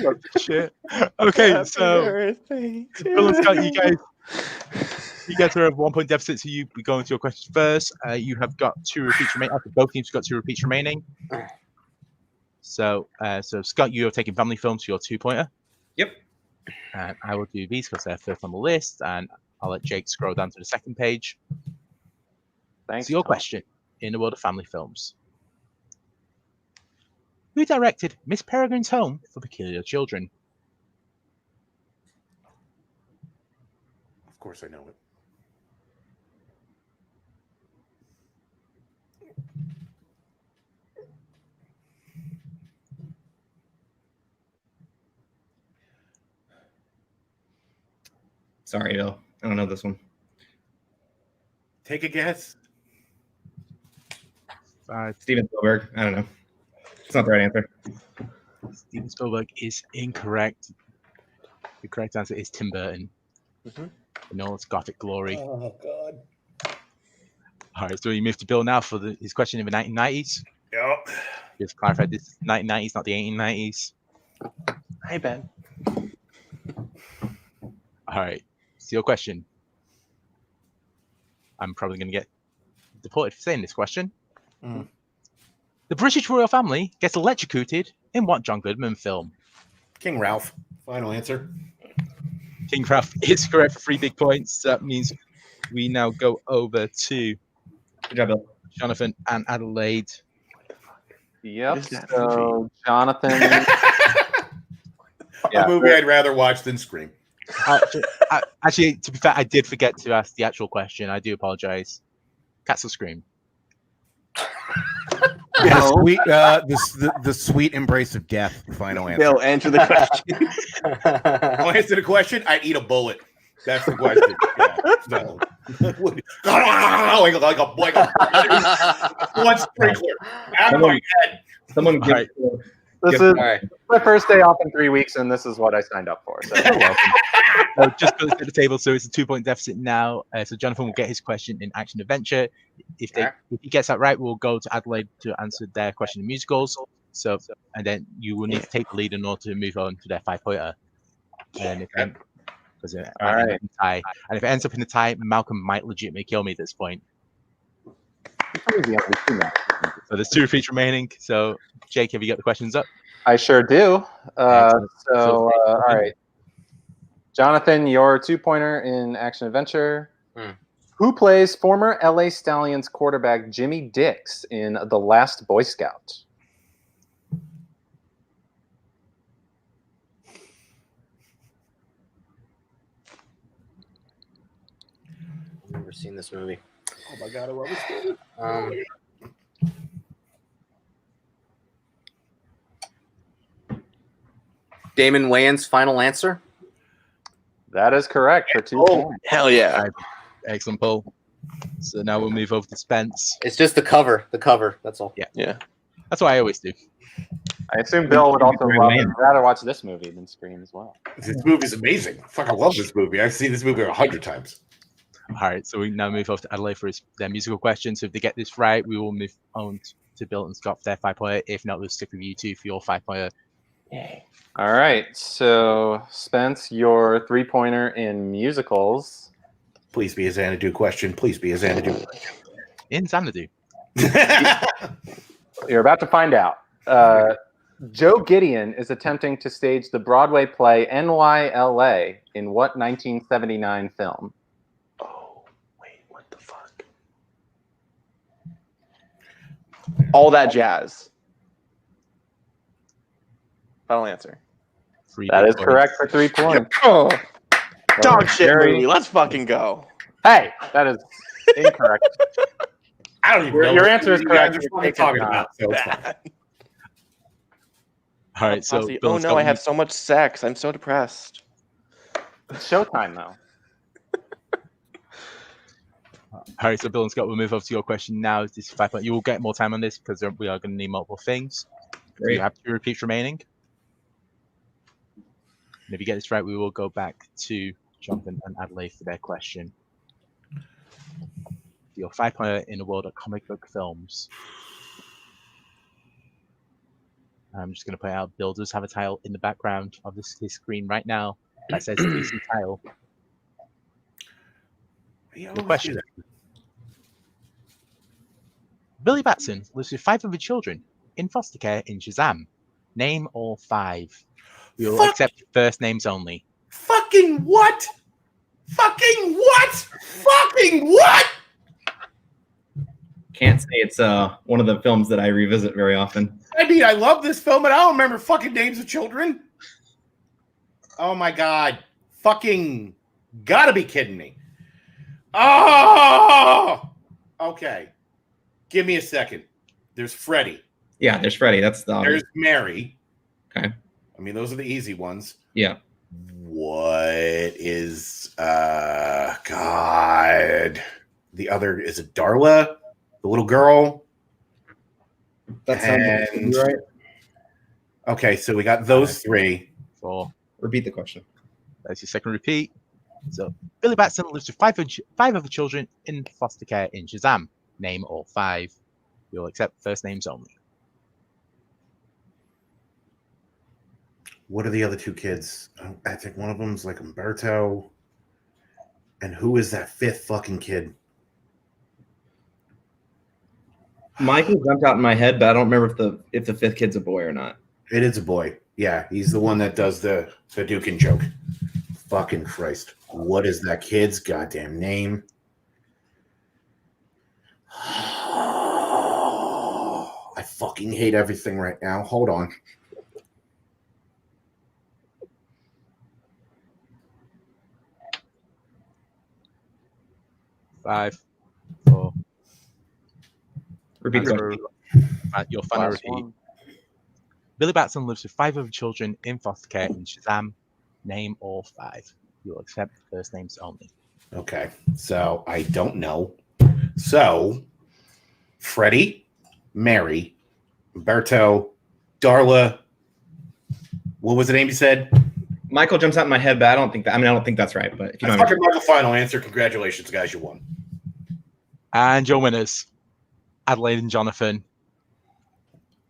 love this shit. Okay, so Bill and Scott, you guys are at 1 point deficit, so you be going to your question first. You have got 2 repeats remaining. Both teams have got 2 repeats remaining. So Scott, you are taking family films for your 2-pointer. Yep. And I will do these because they're first on the list, and I'll let Jake scroll down to the second page. Thanks. So your question in the world of family films: who directed Miss Peregrine's Home for Peculiar Children? Of course I know it. Sorry, Bill. I don't know this one. Take a guess. Steven Spielberg. I don't know. It's not the right answer. Steven Spielberg is incorrect. The correct answer is Tim Burton. In all its gothic glory. Oh, God. All right, so we move to Bill now for his question in the 1990s. Yep. Just clarify, this is 1990s, not the 1890s. Hi, Ben. All right, so your question. I'm probably going to get deported for saying this question. The British royal family gets electrocuted in what John Goodman film? King Ralph. Final answer. Kingcraft is correct for 3 big points. That means we now go over to Good job, Bill. Jonathan and Adelaide. Yep. What is that So Jonathan. A movie I'd rather watch than Scream. Actually, to be fair, I did forget to ask the actual question. I do apologize. Cats or Scream? The sweet embrace of death. Final answer. Bill, answer the question. I'll answer the question. I eat a bullet. That's the question. No. like a blood sprinkler out of my head. Someone give. Right. This Yep. is All right. my first day off in 3 weeks, and this is what I signed up for. So you're welcome. So just put it at the table, so it's a 2-point deficit now. So Jonathan will get his question in action adventure. If he gets that right, we'll go to Adelaide to answer their question in musicals. So and then you will need to take the lead in order to move on to their 5-pointer. And if because it might end up in a tie. And if it ends up in a tie, Malcolm might legitimately kill me at this point. So there's 2 repeats remaining. So Jake, have you got the questions up? I sure do. Excellent. All right. Jonathan, your 2-pointer in action adventure. Who plays former LA Stallions quarterback Jimmy Dix in The Last Boy Scout? I've never seen this movie. Oh my god, I love this movie. Damon Wayans' final answer. That is correct for 2 points. Hell yeah. Excellent pull. So now we'll move over to Spence. It's just the cover. The cover. That's all. Yeah. That's what I always do. I assume Bill would also rather watch this movie than Scream as well. This movie's amazing. Fuck, I love this movie. I've seen this movie 100 times. All right, so we now move over to Adelaide for their musical questions. So if they get this right, we will move on to Bill and Scott for their 5-pointer. If not, we'll stick with you 2 for your 5-pointer. All right. So, Spence, your 3-pointer in musicals. Please be a Xanadu question. Please be a Xanadu. In Xanadu. You're about to find out. Joe Gideon is attempting to stage the Broadway play NYLA in what 1979 film? Oh, wait, what the fuck? All That Jazz. Final answer. 3 That big is points. correct for 3 points. Oh, dog shit Very- movie. Let's fucking go. Hey, that is incorrect. I don't even Your- know. your answer is what you guys correct. are fucking Take it talking back. about. So it's fine. All right, so Posse, Bill oh and no, Scott I will have so much sex. I'm so depressed. It's showtime, though. All right, so Bill and Scott will move over to your question now. This is 5 point. You will get more time on this because we are going to need multiple things. Great. You have 2 repeats remaining. And if you get this right, we will go back to Jonathan and Adelaide for their question. Your 5-pointer in the world of comic book films. I'm just going to point out Bill does have a tile in the background of his screen right now that says DC tile. Yeah, The question. Billy Batson lives with 5 other children in foster care in Shazam. Name all 5. We will accept first names only. Fucking what? Fucking what? Fucking what? Can't say it's one of the films that I revisit very often. I mean, I love this film, but I don't remember fucking names of children. Oh my god. Fucking gotta be kidding me. Oh! Okay. Give me a second. There's Freddie. Yeah, there's Freddie. That's the There's Mary. Okay. I mean, those are the easy ones. Yeah. What is God? The other is it Darla, the little girl. That sounds right. Okay, so we got those 3. 4. Repeat the question. That's your second repeat. So Billy Batson lives with 5 other children in foster care in Shazam. Name all 5. We will accept first names only. What are the other 2 kids? I think one of them's like Umberto. And who is that 5th fucking kid? Michael jumped out in my head, but I don't remember if the 5th kid's a boy or not. It is a boy. Yeah, he's the one that does the Dukin joke. Fucking Christ. What is that kid's goddamn name? I fucking hate everything right now. Hold on. Five, four. Repeat the Answer, your final Last repeat. one. Billy Batson lives with 5 other children in foster care in Shazam. Name all 5. You will accept first names only. Okay, so I don't know. So, Freddie, Mary, Berto, Darla. What was the name you said? Michael jumps out in my head, but I don't think that's right. But if you I don't, fucking love the final answer. Congratulations, guys, you won. And your winners, Adelaide and Jonathan.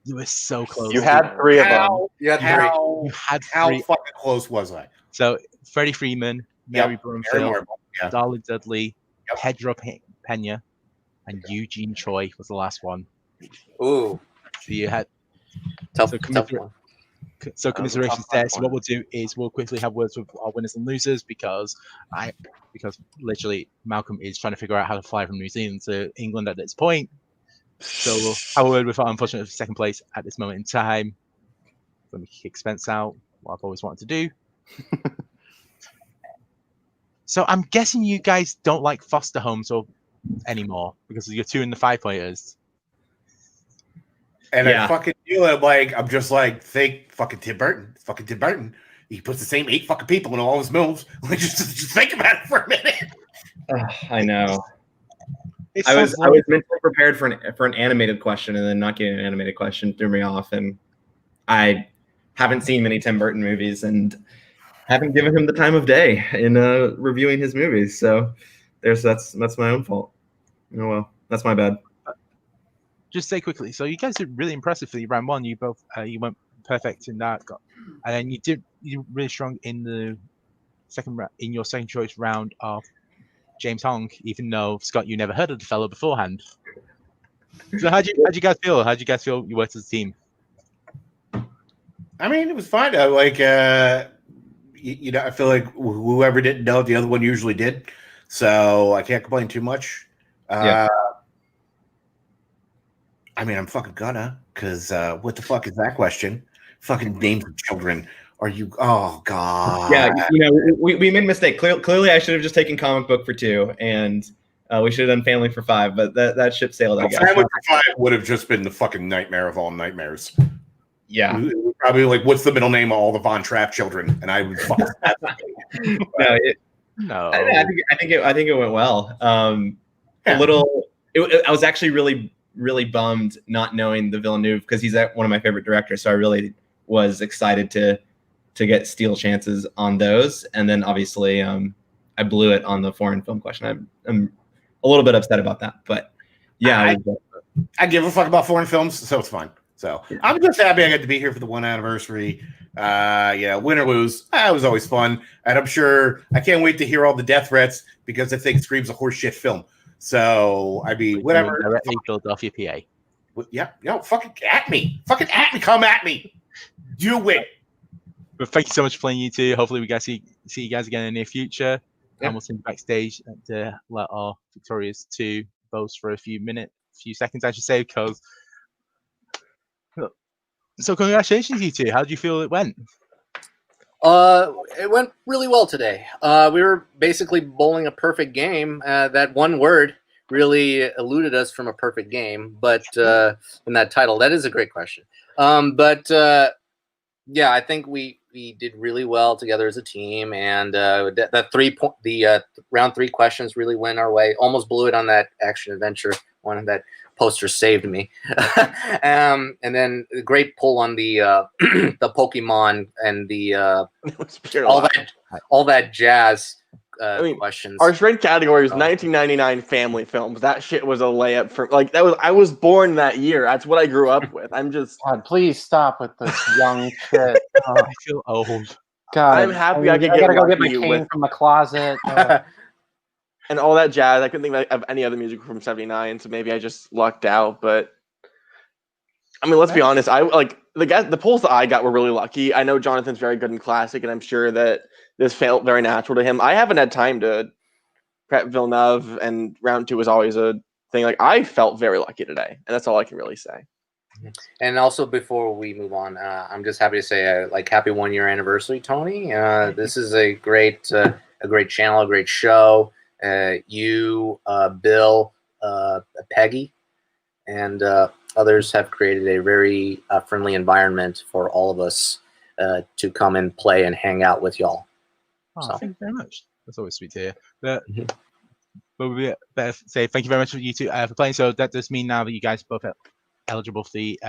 You were so close. You had 3 of them. You had three. You had How 3. fucking close was I? So Freddie Freeman, Mary Yep, Brumfield, Mary Marble, yeah. Darla Dudley, Yep. Pedro Pena, and Eugene Choi was the last one. Ooh, So you had tough, So tough one. commiserations tough there. So one. what we'll do is we'll quickly have words with our winners and losers because literally Malcolm is trying to figure out how to fly from New Zealand to England at this point. So we'll have a word with our unfortunate second place at this moment in time. Let me kick Spence out, what I've always wanted to do. So I'm guessing you guys don't like foster homes anymore because you're 2 in the 5 pointers. And Yeah. I fucking feel it I'm just like, think fucking Tim Burton. Fucking Tim Burton. He puts the same 8 fucking people in all his movies. Like, just think about it for a minute. I know. It I was sounds like- mentally prepared for an animated question, and then not getting an animated question threw me off. And I haven't seen many Tim Burton movies, and haven't given him the time of day in reviewing his movies. So that's my own fault. Oh well, that's my bad. Just say quickly. So you guys did really impressive for the round 1. You both you went perfect in that, and then you really strong in the in your second choice round of James Hong, even though Scott, you never heard of the fellow beforehand. So how'd you guys feel? How'd you guys feel you worked as a team? I mean, it was fine. I feel like whoever didn't know, the other one usually did. So I can't complain too much. Yeah. I mean, I'm fucking gonna, because what the fuck is that question? Fucking names of children. Are you? Oh God. Yeah, we made a mistake. Clearly, I should have just taken comic book for 2, and we should have done family for 5. But that ship sailed, I guess. Family for 5 would have just been the fucking nightmare of all nightmares. Yeah. Probably like, what's the middle name of all the Von Trapp children? And I would fuck. No. I think it went well. A little. I was actually really bummed not knowing the Villeneuve because he's one of my favorite directors. So I really was excited to get steal chances on those. And then obviously I blew it on the foreign film question. I'm a little bit upset about that, but yeah. I give a fuck about foreign films, so it's fine. So I'm just happy I got to be here for the 1 anniversary. Win or lose, it was always fun. And I'm sure I can't wait to hear all the death threats because I think Scream's a horseshit film. So, I mean, whatever. Directly Philadelphia, PA. Yeah, fucking at me. Come at me. Do it. But thank you so much for playing, you two. Hopefully we guys see you guys again in the near future. Yeah. And we'll send you backstage to let our victorious 2 boast for a few seconds, I should say, because. So congratulations, you 2. How did you feel it went? It went really well today. We were basically bowling a perfect game. That one word really eluded us from a perfect game, but in that title, that is a great question. Yeah, I think we did really well together as a team, and the round 3 questions really went our way. Almost blew it on that action adventure one. That poster saved me. And then a great pull on the the Pokemon and the all that jazz questions. Our strength category was 1999 family films. That shit was a layup for I was born that year. That's what I grew up with. I'm just God, please stop with this young shit. Oh, I feel old. God, I'm happy I could gotta get go get my lucky cane with from the closet. and all that jazz. I couldn't think of any other music from '79, so maybe I just lucked out. But I mean, let's be honest. I like the polls that I got were really lucky. I know Jonathan's very good in Classic, and I'm sure that this felt very natural to him. I haven't had time to prep Villeneuve, and round 2 was always a thing. Like, I felt very lucky today, and that's all I can really say. And also, before we move on, I'm just happy to say, happy 1 year anniversary, Tony. This is a great channel, a great show. You, Bill, Peggy, and others have created a very friendly environment for all of us to come and play and hang out with y'all. Oh, So. thank you very much. That's always sweet to hear. But we better say thank you very much for you two for playing. So that does mean now that you guys both are eligible for the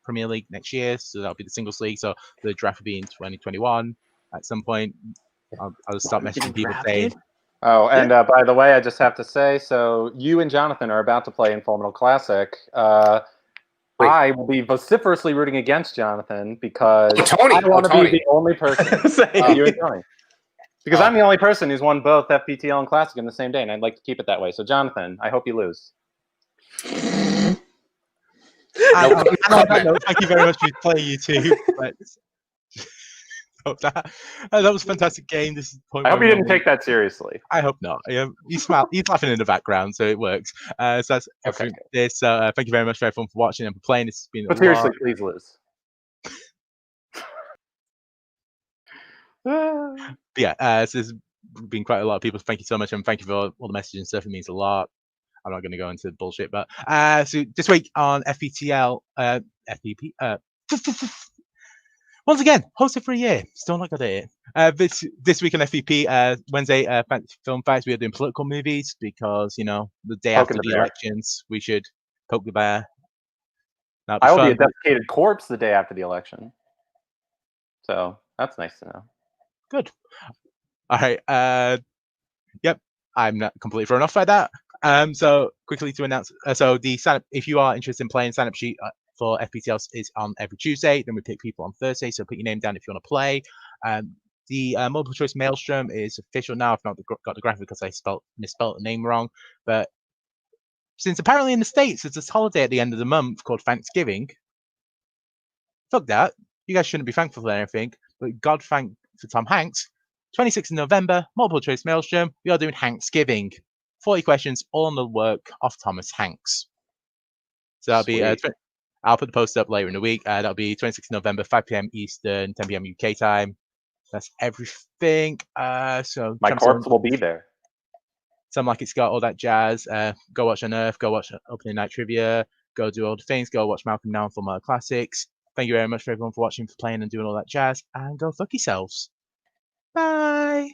Premier League next year. So that'll be the singles league. So the draft will be in 2021 at some point. I'll start messaging people saying. Oh, and by the way, I just have to say, so you and Jonathan are about to play in Full Metal Classic. I will be vociferously rooting against Jonathan because Tony. I want to be the only person. You and Tony. Because I'm the only person who's won both FPTL and Classic in the same day, and I'd like to keep it that way. So, Jonathan, I hope you lose. Thank you very much for playing, you two. That was a fantastic game. This is the point I hope you didn't take that seriously. I hope not. He's laughing in the background, so it works. So that's everything. Okay. Thank you very much for everyone for watching and for playing. This has been but seriously, please lose. But yeah, so there's been quite a lot of people. Thank you so much, and thank you for all the messages and stuff. It means a lot. I'm not going to go into bullshit, but so this week on FPTL, FPP, once again, hosted for a year. Still not got it. This week on FPP, Wednesday, Film Facts, we are doing political movies because, the day after the elections, we should poke the bear. I will be a desiccated corpse the day after the election. So that's nice to know. Good. All right. Yep. I'm not completely thrown off by that. So quickly to announce, so the sign up, if you are interested in playing, sign up sheet for FPTL is on every Tuesday. Then we pick people on Thursday. So put your name down if you want to play. The multiple choice Maelstrom is official now. I've not got the graphic because I misspelled the name wrong. But since apparently in the States it's this holiday at the end of the month called Thanksgiving, fuck that. You guys shouldn't be thankful for anything. But God thank for Tom Hanks. 26th of November, multiple choice Maelstrom. We are doing Hanksgiving. 40 questions, all on the work of Thomas Hanks. So that'll be. I'll put the post up later in the week. That'll be 26th of November, 5 p.m. Eastern, 10 p.m. UK time. That's everything. So my corpse will be there. Something like it's got all that jazz. Go watch Unearther. Go watch Opening Night Trivia. Go do all the things. Go watch Malcolm Now and Full Metal Classics. Thank you very much for everyone for watching, for playing, and doing all that jazz. And go fuck yourselves. Bye.